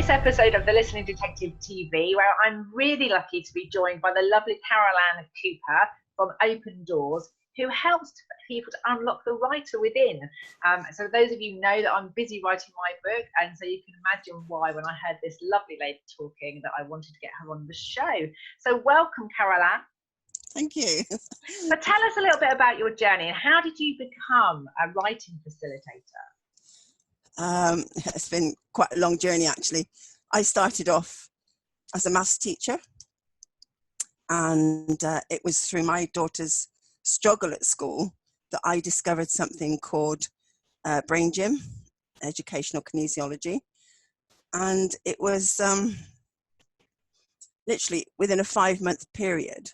this episode of the Listening Detective TV, where I'm really lucky to be joined by the lovely Carol-Anne Cooper from Open Doors, who helps people to unlock the writer within. So those of you know that I'm busy writing my book, and so you can imagine why when I heard this lovely lady talking that I wanted to get her on the show. So welcome, Carol-Anne. Thank you. So tell us a little bit about your journey and how did you become a writing facilitator? It's been quite a long journey, actually. I started off as a maths teacher, and it was through my daughter's struggle at school that I discovered something called Brain Gym, educational kinesiology. And it was literally within a 5-month period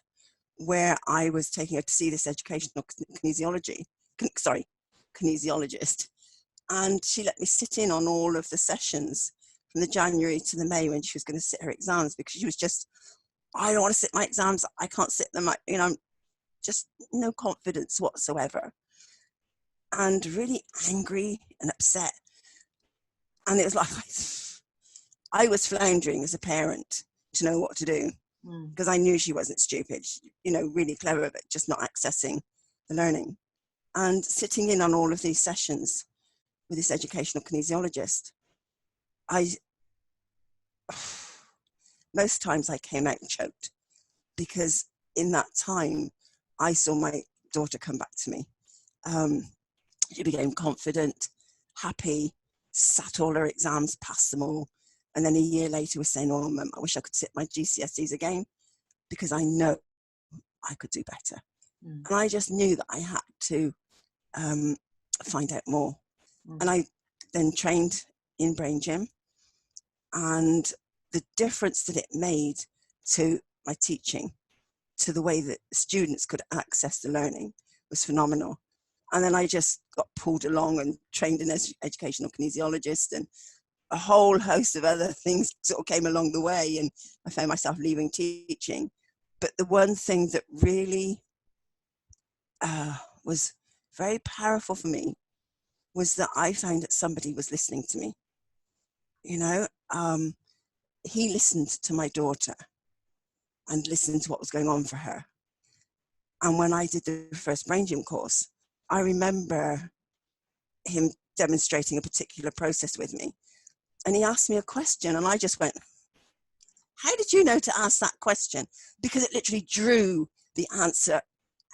where I was taking her to see this educational kinesiologist. And she let me sit in on all of the sessions from the January to the May when she was going to sit her exams, because she was just, I don't want to sit my exams. I can't sit them. I'm just no confidence whatsoever, and really angry and upset. And it was like, I was floundering as a parent to know what to do, because I knew she wasn't stupid, really clever, but just not accessing the learning. And sitting in on all of these sessions with this educational kinesiologist, most times I came out choked, because in that time I saw my daughter come back to me. She became confident, happy, sat all her exams, passed them all, and then a year later was saying, "Oh, Mum, I wish I could sit my GCSEs again, because I know I could do better." And I just knew that I had to find out more. And I then trained in Brain Gym, and the difference that it made to my teaching, to the way that students could access the learning, was phenomenal. And then I just got pulled along and trained an educational kinesiologist, and a whole host of other things sort of came along the way, and I found myself leaving teaching. But the one thing that really was very powerful for me was that I found that somebody was listening to me. He listened to my daughter and listened to what was going on for her. And when I did the first Brain Gym course, I remember him demonstrating a particular process with me. And he asked me a question, and I just went, "How did you know to ask that question?" Because it literally drew the answer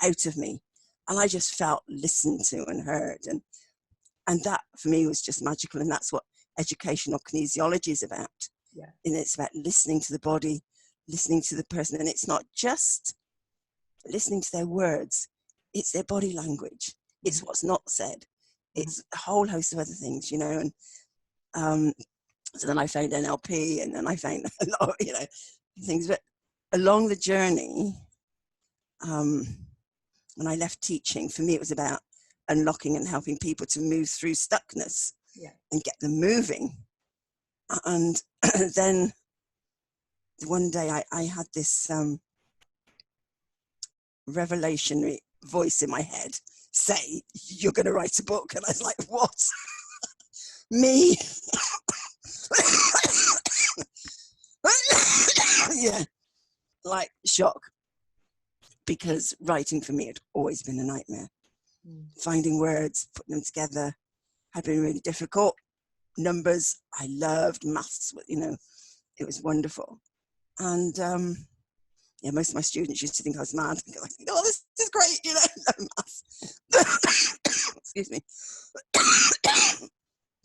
out of me. And I just felt listened to and heard. And that for me was just magical. And that's what educational kinesiology is about. Yeah. And it's about listening to the body, listening to the person. And it's not just listening to their words, it's their body language. It's what's not said. It's a whole host of other things, And so then I found NLP, and then I found a lot of, things. But along the journey, when I left teaching, for me, it was about unlocking and helping people to move through stuckness and get them moving. And then one day I had this revelationary voice in my head say, "You're going to write a book." And I was like, "What?" Me? Yeah, like shock. Because writing for me had always been a nightmare. Finding words, putting them together had been really difficult. Numbers, I loved maths, it was wonderful. And most of my students used to think I was mad. Like, "Oh, this is great, maths." Excuse me.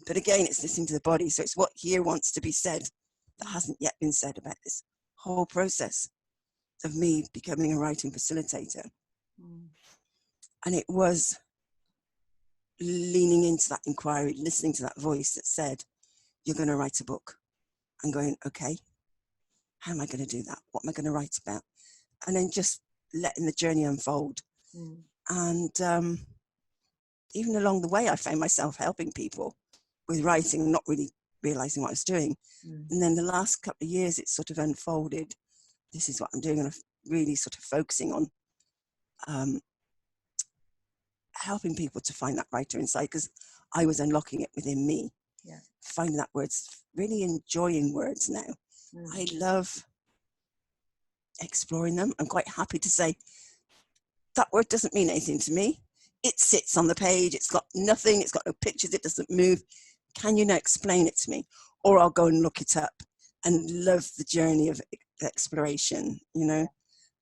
But again, it's listening to the body. So it's what here wants to be said that hasn't yet been said about this whole process of me becoming a writing facilitator. And it was leaning into that inquiry, listening to that voice that said, "You're going to write a book." I'm going, "Okay, how am I going to do that? What am I going to write about?" And then just letting the journey unfold. And even along the way, I found myself helping people with writing, not really realizing what I was doing. And then the last couple of years, it sort of unfolded. This is what I'm doing, and I'm really sort of focusing on helping people to find that writer inside, because I was unlocking it within me. finding that words, really enjoying words now. I love exploring them. I'm quite happy to say that word doesn't mean anything to me. It sits on the page. It's got nothing. It's got no pictures. It doesn't move. Can you now explain it to me? Or I'll go and look it up, and love the journey of exploration, you know.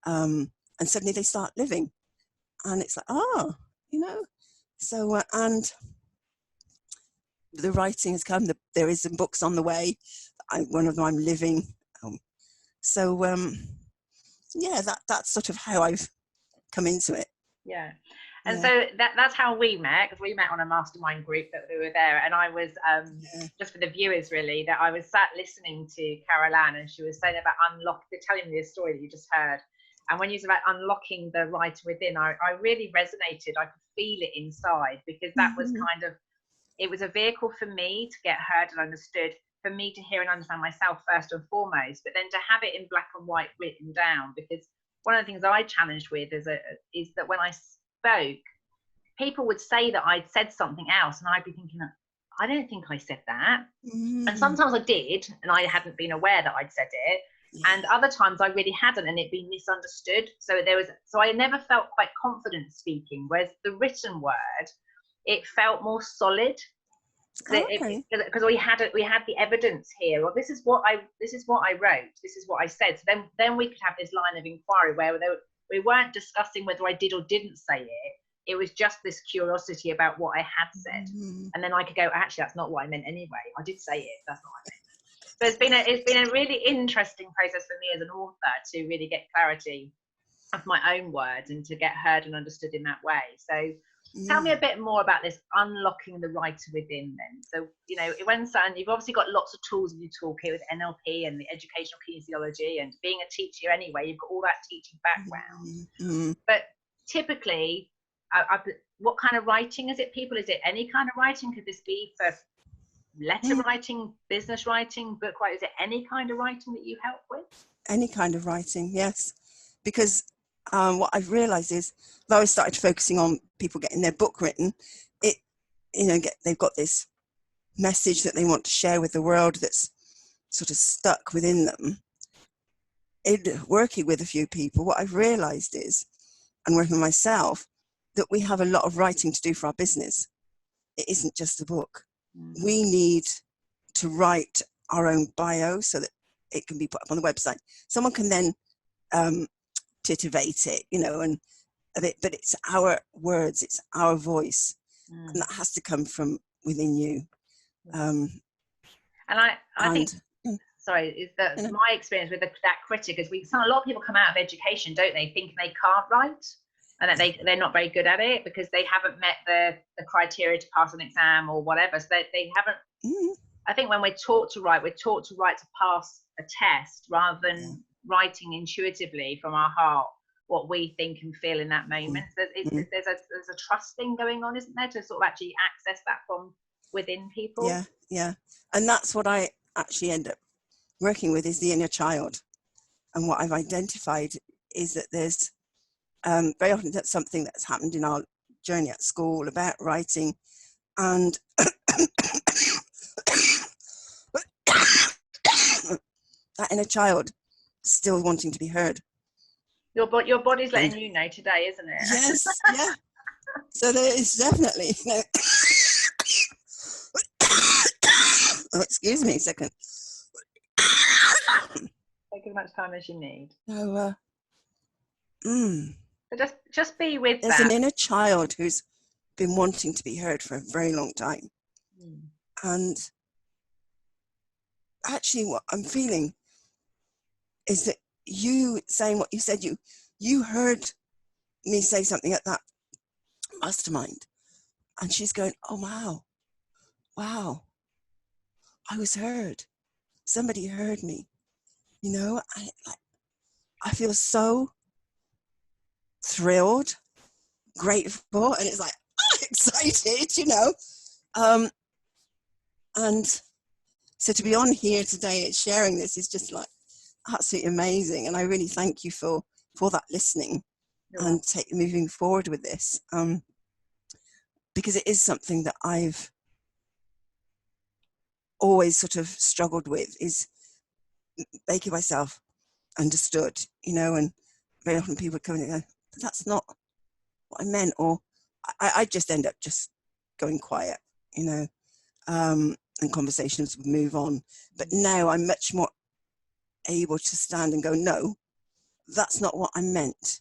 And suddenly they start living, and it's like, you know. So and the writing has come. There is some books on the way. One of them I'm living. Yeah, that's sort of how I've come into it. Yeah. And so that's how we met, because we met on a mastermind group that we were there. And I was, just for the viewers really, that I was sat listening to Carol Ann, and she was saying about telling me the story that you just heard. And when you said about unlocking the writer within, I really resonated. I could feel it inside, because that was kind of, it was a vehicle for me to get heard and understood, for me to hear and understand myself first and foremost, but then to have it in black and white written down. Because one of the things I challenged with is that when I spoke, people would say that I'd said something else, and I'd be thinking, I don't think I said that. And sometimes I did, and I hadn't been aware that I'd said it. And other times I really hadn't, and it'd been misunderstood. So I never felt quite confident speaking, whereas the written word, it felt more solid. Because we had the evidence here. Well, this is what I wrote. This is what I said. So then we could have this line of inquiry where we weren't discussing whether I did or didn't say it. It was just this curiosity about what I had said, and then I could go, actually, that's not what I meant anyway. I did say it. That's not what I meant. So it's been a really interesting process for me as an author to really get clarity of my own words and to get heard and understood in that way. So. Tell me a bit more about this unlocking the writer within then. So, you know, you've obviously got lots of tools in your toolkit with NLP and the educational kinesiology, and being a teacher anyway, you've got all that teaching background. But typically, what kind of writing is it, people? Is it any kind of writing? Could this be for letter writing, business writing, book writing? Is it any kind of writing that you help with? Any kind of writing, yes. Because what I've realized is, though I started focusing on people getting their book written, they've got this message that they want to share with the world that's sort of stuck within them. Working with a few people, what I've realized is, and working with myself, that we have a lot of writing to do for our business. It isn't just a book. We need to write our own bio so that it can be put up on the website. Someone can then titivate it, you know, and a bit, but it's our words, it's our voice, and that has to come from within you. And I think, sorry, is that my experience with that critic is a lot of people come out of education, don't they, thinking they can't write, and that they're not very good at it because they haven't met the criteria to pass an exam or whatever. So they haven't. I think when we're taught to write to pass a test rather than writing intuitively from our heart what we think and feel in that moment. There's a trust thing going on, isn't there, to sort of actually access that from within people? Yeah. And that's what I actually end up working with, is the inner child. And what I've identified is that there's very often that's something that's happened in our journey at school about writing, and that inner child still wanting to be heard. Your body's letting you know today, isn't it? Yes, yeah. So there is definitely excuse me a second. Take as much time as you need. So just be with that. There's an inner child who's been wanting to be heard for a very long time. And actually what I'm feeling is that you saying what you said, you heard me say something at that mastermind, and she's going, oh wow, I was heard. Somebody heard me, you know. I feel so thrilled, grateful, and it's like excited, you know. And so to be on here today and sharing this is just like absolutely amazing, and I really thank you for that listening and moving forward with this, because it is something that I've always sort of struggled with is making myself understood, you know, and very often people come in and go, that's not what I meant, or I just end up just going quiet, you know, and conversations would move on. But now I'm much more able to stand and go, no, that's not what I meant.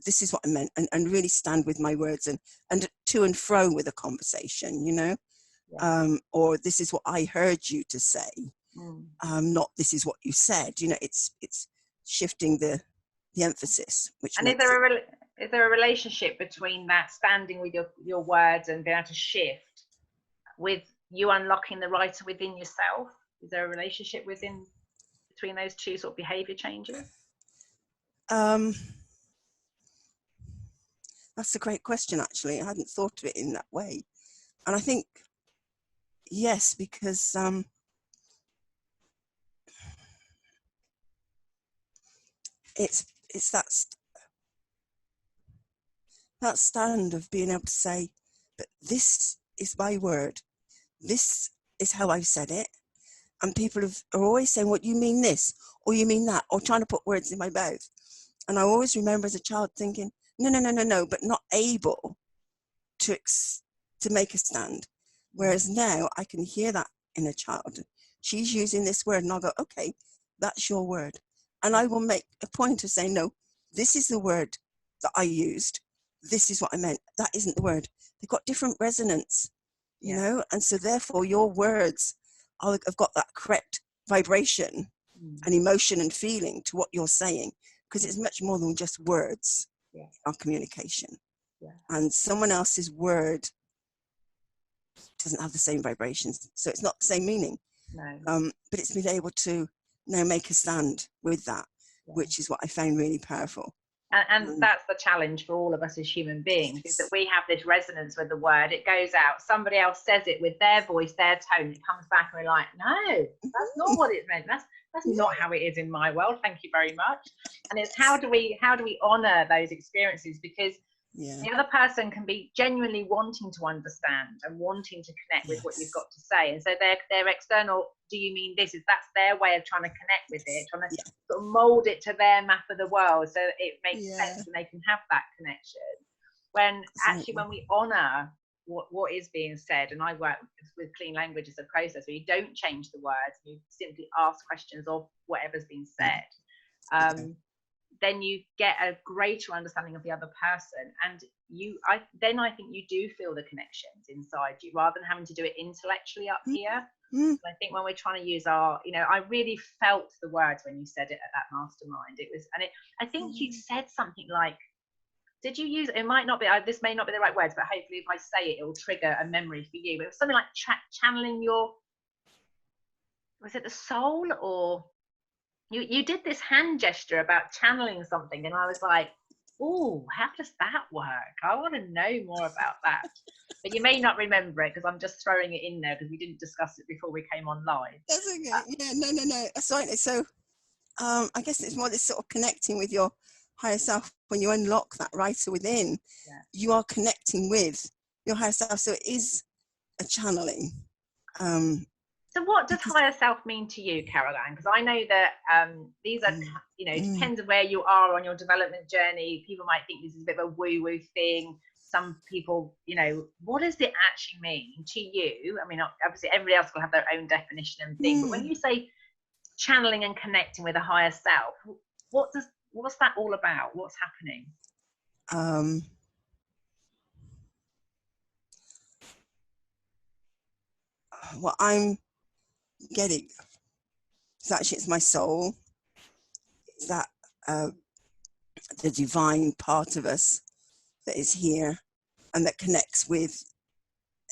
This is what I meant, and really stand with my words and to and fro with a conversation, you know, or this is what I heard you to say, not this is what you said, you know, it's shifting the emphasis. Which and is there a relationship between that standing with your words and being able to shift with you unlocking the writer within yourself? Is there a relationship between those two sort of behavior changes? That's a great question, actually. I hadn't thought of it in that way. And I think, yes, because it's that stand of being able to say, but this is my word. This is how I've said it. And people are always saying, what, you mean this, or you mean that, or trying to put words in my mouth. And I always remember as a child thinking, no, but not able to make a stand. Whereas now I can hear that in a child. She's using this word, and I'll go, okay, that's your word. And I will make a point of saying, no, this is the word that I used. This is what I meant. That isn't the word. They've got different resonance, you know? And so therefore your words have got that correct vibration and emotion and feeling to what you're saying, because it's much more than just words in our communication. And someone else's word doesn't have the same vibrations, so it's not the same meaning. But it's been able to now make a stand with that, which is what I found really powerful. And that's the challenge for all of us as human beings, is that we have this resonance with the word. It goes out, somebody else says it with their voice, their tone, it comes back and we're like, no, that's not what it meant. That's not how it is in my world. Thank you very much. And it's how do we honor those experiences? Because the other person can be genuinely wanting to understand and wanting to connect with what you've got to say. And so their external, do you mean this? That's their way of trying to connect with it, trying to sort of mold it to their map of the world so that it makes sense and they can have that connection. When actually, when we honor what is being said, and I work with clean language as a process where you don't change the words, you simply ask questions of whatever's been said. Then you get a greater understanding of the other person, and I think you do feel the connections inside you rather than having to do it intellectually up here. I think when we're trying to use our, you know, I really felt the words when you said it at that mastermind. It was, and I think you said something like, did you use, it might not be, this may not be the right words, but hopefully if I say it, it will trigger a memory for you. But it was something like channeling was it the soul, or you did this hand gesture about channeling something, and I was like, oh, how does that work? I want to know more about that. But you may not remember it because I'm just throwing it in there because we didn't discuss it before we came on live. That's okay. No. That's right. So I guess it's more this sort of connecting with your higher self. When you unlock that writer within, you are connecting with your higher self. So it is a channeling. So what does higher self mean to you, Caroline? Because I know that these are, you know, it depends on where you are on your development journey. People might think this is a bit of a woo-woo thing. Some people, you know, what does it actually mean to you? I mean, obviously everybody else will have their own definition and thing, but when you say channeling and connecting with a higher self, what's that all about? What's happening? What I'm getting, so actually it's my soul. It's that the divine part of us that is here and that connects with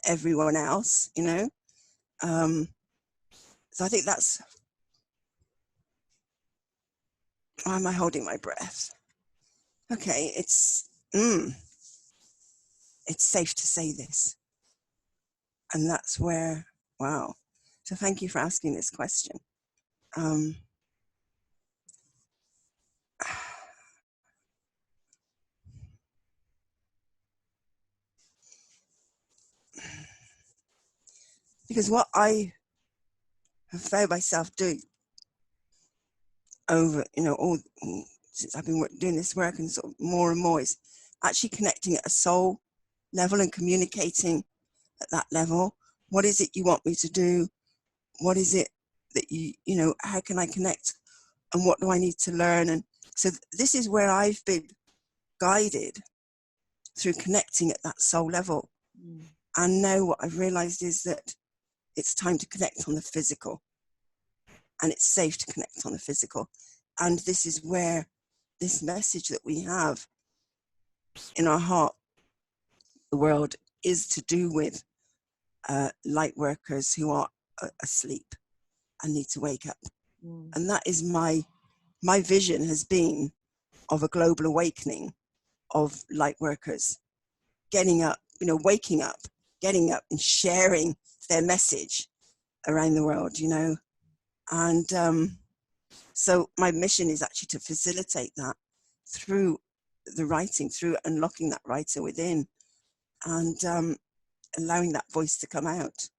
everyone else, you know. So I think that's, why am I holding my breath? Okay, it's safe to say this. And that's where, wow. So thank you for asking this question. Because what I have found myself doing over, all since I've been doing this work and sort of more and more is actually connecting at a soul level and communicating at that level. What is it you want me to do? What is it that how can I connect? And what do I need to learn? And so this is where I've been guided through connecting at that soul level. And now what I've realized is that it's time to connect on the physical, and it's safe to connect on the physical. And this is where this message that we have in our heart, the world, is to do with light workers who are asleep and need to wake up. And that is my vision has been of a global awakening of light workers getting up, waking up, getting up and sharing their message around the world, And so my mission is actually to facilitate that through the writing, through unlocking that writer within and allowing that voice to come out.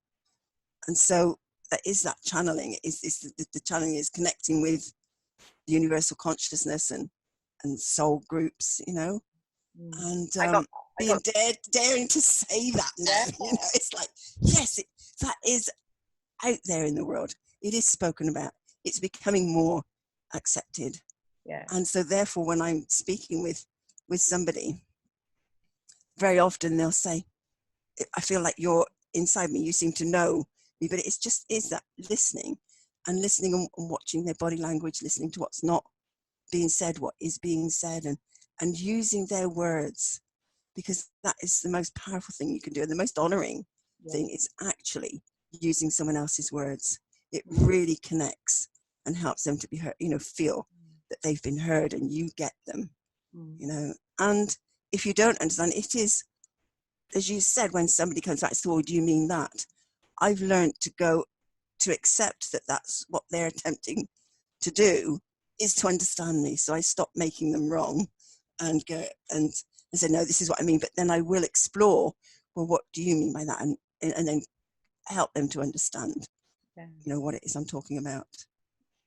And so that is that channeling. The channeling is connecting with the universal consciousness and soul groups, and daring to say that now. It's like, yes, that is out there in the world. It is spoken about. It's becoming more accepted. Yeah. And so therefore, when I'm speaking with somebody, very often they'll say, I feel like you're inside me. You seem to know me, but it's that listening and watching their body language, listening to what's not being said, what is being said, and using their words, because that is the most powerful thing you can do. And the most honoring thing is actually using someone else's words. It really connects and helps them to be heard, feel that they've been heard and you get them, And if you don't understand, it is, as you said, when somebody comes back and says, "Oh, do you mean that?" I've learned to accept that that's what they're attempting to do, is to understand me. So I stop making them wrong and go and say, "No, this is what I mean." But then I will explore, well, what do you mean by that? And then help them to understand, what it is I'm talking about.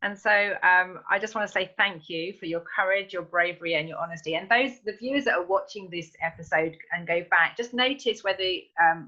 And so I just want to say thank you for your courage, your bravery and your honesty. And the viewers that are watching this episode and go back, just notice whether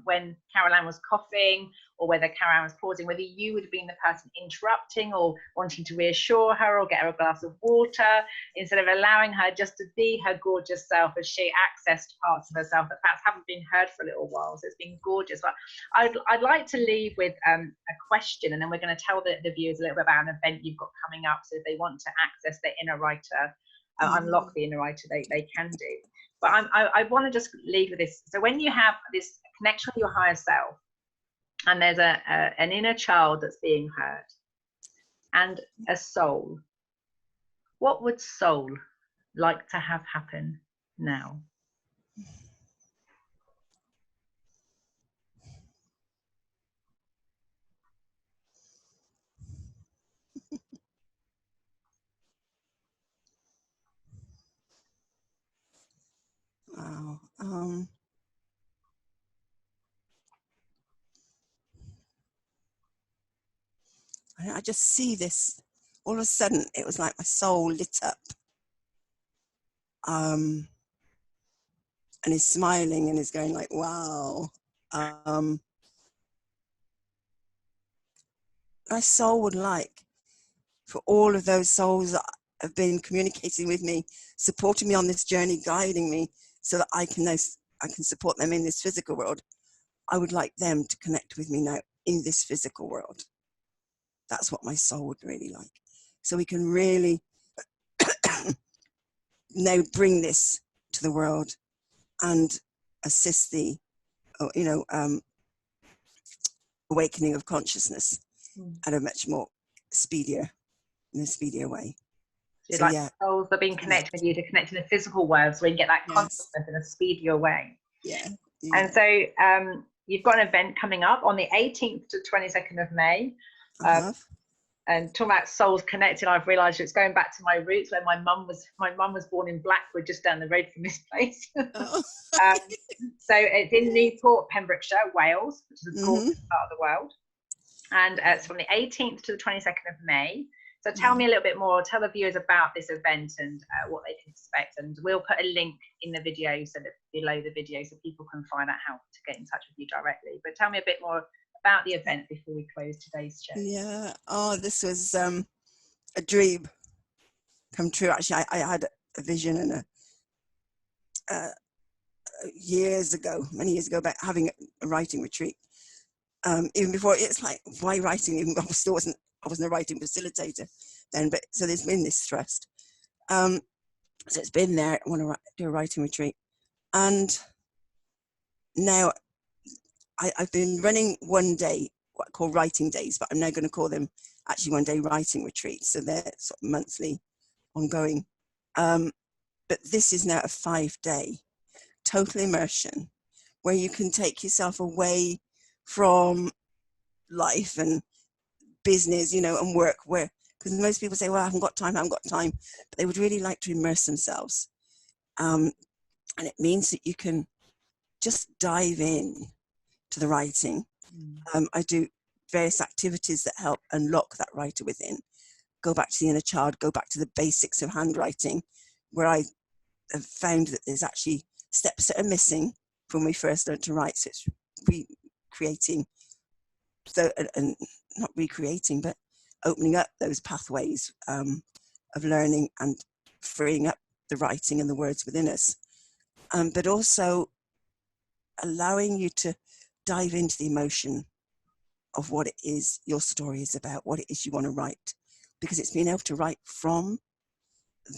when Carol-Anne was coughing or whether Carol-Anne was pausing, whether you would have been the person interrupting or wanting to reassure her or get her a glass of water, instead of allowing her just to be her gorgeous self as she accessed parts of herself that perhaps haven't been heard for a little while. So it's been gorgeous. But I'd like to leave with a question, and then we're going to tell the viewers a little bit about an event you've got coming up. So if they want to access their inner writer, unlock the inner writer, they can do. But I want to just leave with this. So when you have this connection with your higher self, and there's an inner child that's being heard, and a soul, what would soul like to have happen now? Wow. I just see this. All of a sudden, it was like my soul lit up. And is smiling and is going like, wow. My soul would like for all of those souls that have been communicating with me, supporting me on this journey, guiding me so that I can support them in this physical world. I would like them to connect with me now in this physical world. That's what my soul would really like. So we can really now bring this to the world and assist the, awakening of consciousness at a much more speedier way. So like souls that are being connected with you to connect in the physical world, so we can get that consciousness in a speedier way. Yeah. And so you've got an event coming up on the 18th to 22nd of May. And talking about souls connected, I've realised it's going back to my roots, where my mum was born in Blackwood, just down the road from this place. So it's in Newport, Pembrokeshire, Wales, which is a gorgeous part of the world. and it's from the 18th to the 22nd of May. So tell me a little bit more, tell the viewers about this event and what they can expect, and we'll put a link in the video, so that below the video, so people can find out how to get in touch with you directly. But tell me a bit more about the event before we close today's show. Yeah, oh, this was a dream come true. Actually, I had a vision and years ago, many years ago, about having a writing retreat. Even before, it's like, why writing? Even I wasn't a writing facilitator then, but so there's been this thrust. So it's been there. I want to do a writing retreat, and now I've been running one day, what I call writing days, but I'm now going to call them actually one day writing retreats. So they're sort of monthly, ongoing. But this is now a 5-day total immersion where you can take yourself away from life and business, you know, and work, where, because most people say, well, I haven't got time, but they would really like to immerse themselves. And it means that you can just dive in to the writing. I do various activities that help unlock that writer within. Go back to the inner child, go back to the basics of handwriting, where I have found that there's actually steps that are missing from when we first learned to write. So it's recreating, so, and not recreating, but opening up those pathways of learning and freeing up the writing and the words within us. But also allowing you to dive into the emotion of what it is your story is about, what it is you want to write, because it's being able to write from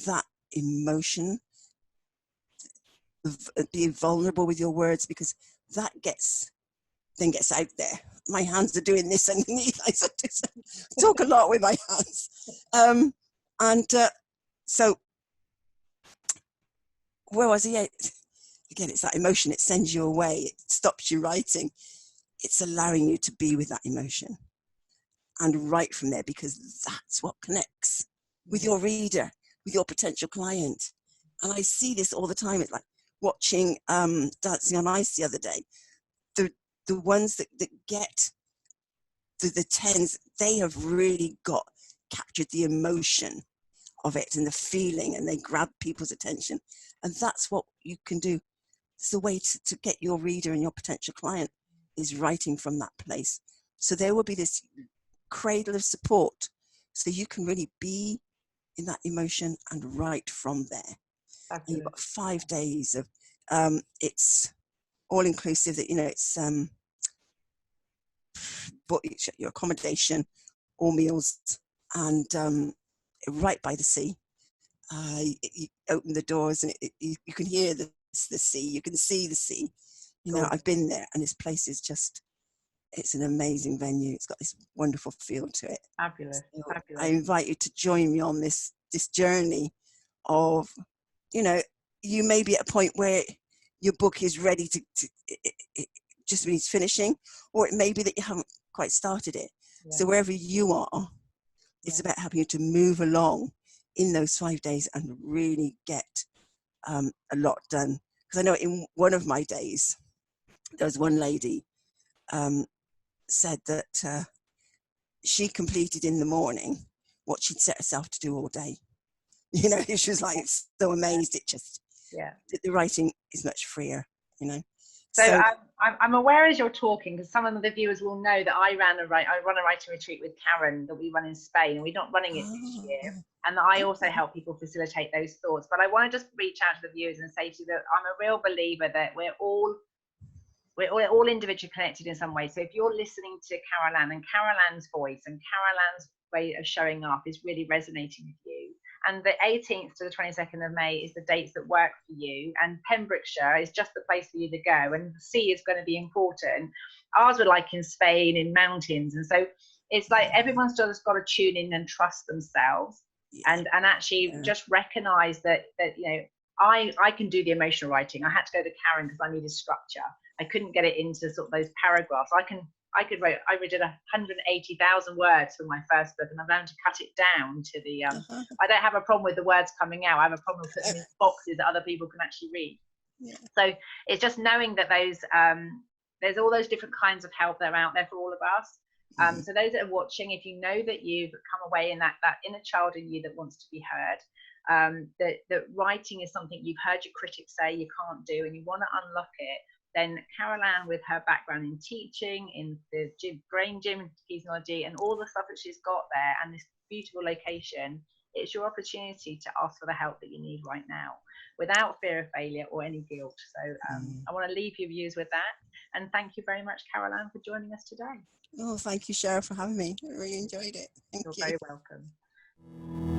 that emotion, be vulnerable with your words, because that then gets out there. My hands are doing this underneath. I talk a lot with my hands. So where was I? Again, it's that emotion. It sends you away. It stops you writing. It's allowing you to be with that emotion and write from there, because that's what connects with your reader, with your potential client. And I see this all the time. It's like watching Dancing on Ice the other day. The ones that get the 10s, they have really captured the emotion of it and the feeling, and they grab people's attention. And that's what you can do. It's the way to get your reader and your potential client, is writing from that place. So there will be this cradle of support, so you can really be in that emotion and write from there. And you've got 5 days of it's all inclusive. That, you know, it's your accommodation, all meals, and right by the sea. You open the doors and you can hear the sea, you can see the sea. You know, I've been there, and this place is just, it's an amazing venue. It's got this wonderful feel to it. Fabulous. So Fabulous. I invite you to join me on this journey of, you know, you may be at a point where your book is ready to it just needs finishing, or it may be that you haven't quite started it. Yeah. So wherever you are, it's about helping you to move along in those 5 days and really get a lot done. Because I know in one of my days, there was one lady said that she completed in the morning what she'd set herself to do all day. You know, she was like so amazed. It just, the writing is much freer, you know. So I'm aware as you're talking, because some of the viewers will know that I run a writing retreat with Karen that we run in Spain, and we're not running it this year. And I also help people facilitate those thoughts. But I want to just reach out to the viewers and say to you that I'm a real believer that we're all individually connected in some way. So if you're listening to Carol Ann, and Carol Ann's voice and Carol Ann's way of showing up is really resonating with you, and the 18th to the 22nd of May is the dates that work for you, and Pembrokeshire is just the place for you to go, and the sea is going to be important. Ours were like in Spain, in mountains, and so it's like everyone's just got to tune in and trust themselves, and actually just recognize that you know, I can do the emotional writing. I had to go to Karen because I needed structure. I couldn't get it into sort of those paragraphs. I did 180,000 words for my first book, and I've learned to cut it down to the I don't have a problem with the words coming out. I have a problem with putting them in boxes that other people can actually read. So it's just knowing that those there's all those different kinds of help that are out there for all of us. So those that are watching, if you know that you've come away in that inner child in you that wants to be heard, that writing is something you've heard your critics say you can't do and you want to unlock it, then Carol Ann, with her background in teaching, in the brain gym, kinesiology, and all the stuff that she's got there, and this beautiful location, it's your opportunity to ask for the help that you need right now, without fear of failure or any guilt. So I want to leave your viewers with that. And thank you very much, Carol Ann, for joining us today. Oh, thank you, Cheryl, for having me. I really enjoyed it. Thank you. You're very welcome.